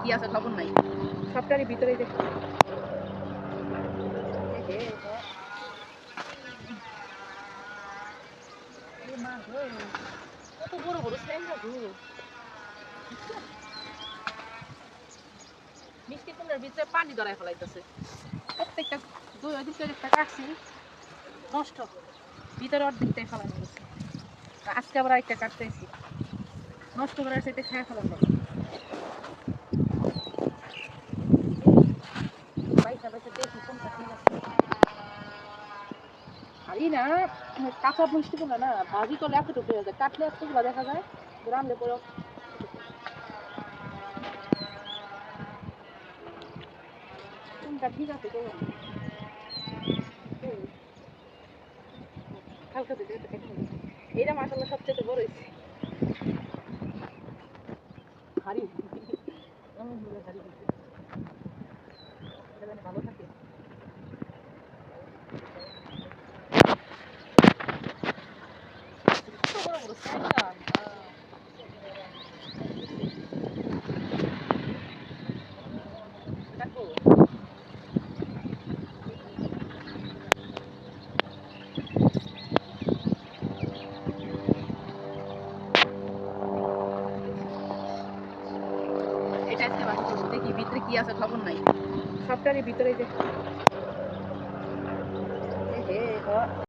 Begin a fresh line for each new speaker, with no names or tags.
কি আছে খবর নাই, সবটারই ভিতরেই দেখো। কত বড় বড় স্যাংরা গো, মিষ্টি কুমড়ার ভিতরে পানি ধরায় ফেলাইতেছে। প্রত্যেকটা দুই দিকে একটা কাটছি নষ্ট, ভিতরে অর্ধেকটাই ফেলানো গেছে। আজকে আবার একটা কাটতেছি, নষ্ট করার সাথে খেয়ে ফেলানো। আর ই না কাঁচা মিষ্টি কুমড়া না ভাজি করলে এতটুকু হয়ে যায়, কাটলে এতগুলো দেখা যায়, রানলে পরে কোনটা ঠিক আছে তো হালকা দিতে এইটা মাশাআল্লাহ সবচেয়ে বড় হয়েছে। হাড়ি অনেকগুলো হাড়ি দিচ্ছে, ভালো থাকে। বড় বড় স্যাংরা দেখো। এটা আজকে বাকি করবো, দেখি ভিতরে কি আছে খবর নাই, সবটারই ভিতরে দেখো।